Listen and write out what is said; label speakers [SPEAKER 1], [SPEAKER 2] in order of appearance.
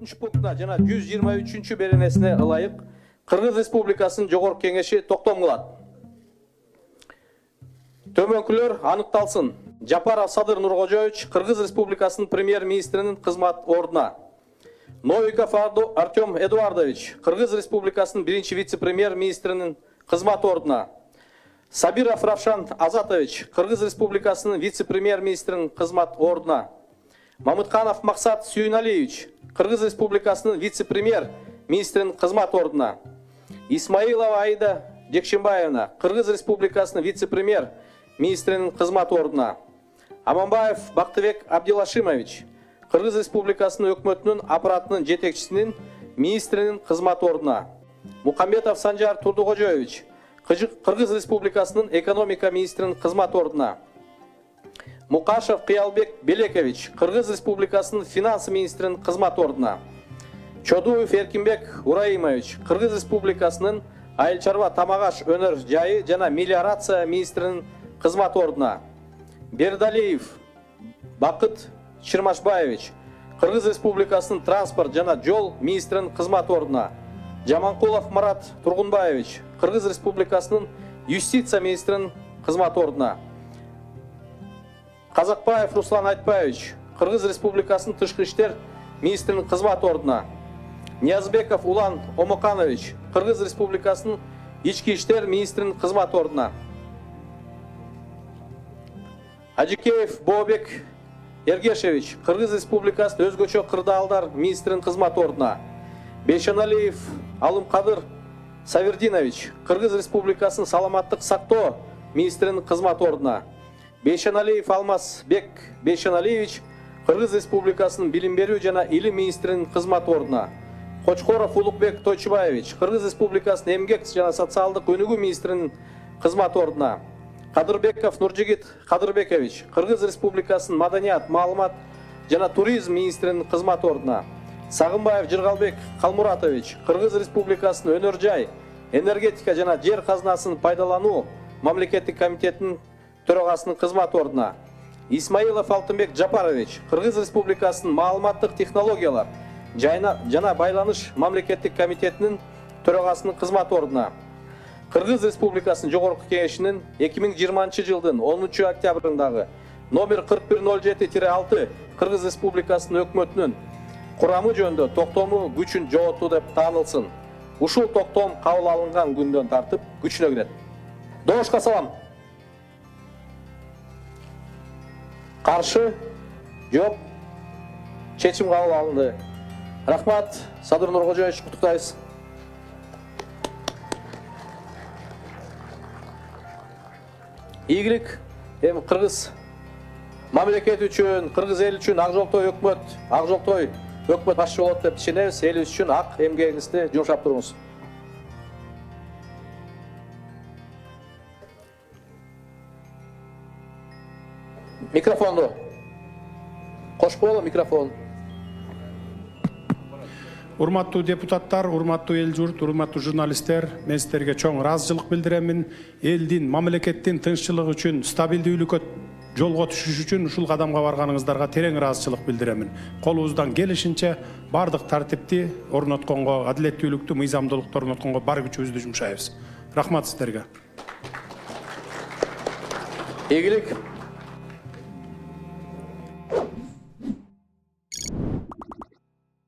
[SPEAKER 1] 4 пунктuna жана 123 беренесине ылайык Кыргыз Республикасынын Жогорку Кеңеши токтом кылат. Төмөнкүлөр аныкталсын. Жапаров Садыр Нуркожоевич Кыргыз Республикасынын премьер-министринин кызмат ордуна. Новиков Артем Эдуардович Кыргыз Республикасынын биринчи вице-премьер-министринин кызмат ордуна. Сабиров Равшан Азатович Кыргыз Республикасынын вице-премьер-министринин кызмат ордуна. Мамытканов Максат Сүйүналиевич Кыргыз Республикасынын вице-премьер-министринин кызмат ордуна. Исмаилова Аида Жекшенбаевна Кыргыз Республикасынын вице-премьер-министринин кызмат ордуна. Аманбаев Бактыбек Абдилашимович Кыргыз Республикасынын өкмөтүнүн аппаратынын жетекчисинин министринин кызмат ордуна. Мухамбетов Санжар Турдукожоевич Кыргыз Республикасынын экономика министринин кызмат ордуна. Мукашев Кыялбек Белекович Кыргыз Республикасынын финансы министринин кызмат ордуна. Чодуев Эркинбек Ураимович Кыргыз Республикасынын айыл чарба тамак аш өнөр жайы жана мелиорация министринин кызмат ордуна. Бердалиев Бакыт Чырмашбаевич Кыргыз Республикасынын транспорт жана жол министринин кызмат ордуна. Жаманкулов Марат Тургунбаевич Кыргыз Республикасынын юстиция министринин кызмат ордуна. Казакбаев Руслан Айтбаевич Кыргыз Республикасынын тышкы иштер министринин кызмат ордуна. Ниязбеков Улан Омоканович Кыргыз Республикасынын ички иштер министринин кызмат ордуна. Ажикеев Бообек Ергешевич Кыргыз Республикасынын өзгөчө кырдаалдар министринин кызмат ордуна. Бейшаналиев Алымкадыр Савердинович Кыргыз Республикасынын саламаттык сактоо министринин кызмат ордуна. Бейшаналиев Алмаз Бек Бейшаналиевич Кыргыз Республикасынын билим берүү жана илим министринин кызмат ордуна. Кочкоров Улукбек Тойчубаевич Кыргыз Республикасынын эмгек жана социалдык өнүгүү министринин кызмат ордуна. Кадырбеков Нуржигит Кадырбекович Кыргыз Республикасынын маданият, маалымат жана туризм министринин кызмат ордуна. Сагынбаев Жыргалбек Калмуратович Кыргыз Республикасынын өнөр жай, энергетика жана жер казынасын пайдалануу мамлекеттик комитетинин төрагасынын кызмат ордуна. Исмаилов Алтынбек Жапарович Кыргыз Республикасынын маалыматтык технологиялар жана байланыш мамлекеттик комитетинин төрагасынын кызмат ордуна. Кыргыз Республикасынын Жогорку Кеңешинин 2020 жылдын 10 октябрындагы номер 4107-6 Кыргыз Республикасынын өкмөтүнүн курамы жөнүндө токтому күчүн жоготуу деп таанылсын. Ушул токтом кабыл алынган күндөн тартып күчүнө кирет. Добушка салам. Каршы жооп чечим кабыл алынды. Рахмат, Садыр Нуркожоевич, куттуктайбыз. Ийгилик эми Кыргыз мамлекети үчүн, Кыргыз эли үчүн Ак Жолтой өкмөт башчы болот деп ишенебиз. Элибиз үчүн ак эмгегиңизди жумшап туруңуз. Микрофонду кошуп коелу, микрофон.
[SPEAKER 2] Урматтуу депутаттар, урматтуу эл журт, урматтуу журналисттер, мен сиздерге чоң ыраазычылык билдиремин. Элдин, мамлекеттин тынччылыгы үчүн, стабилдүүлүккө жолго түшүш үчүн ушул кадамга барганыңыздарга терең ыраазычылык билдиремин. Колубуздан келишинче бардык тартипти орнотконго, адилеттүүлүктү, мыйзамдуулукту орнотконго бар күчүбүздү жумшайбыз. Рахмат сиздерге.
[SPEAKER 1] Ийгилик.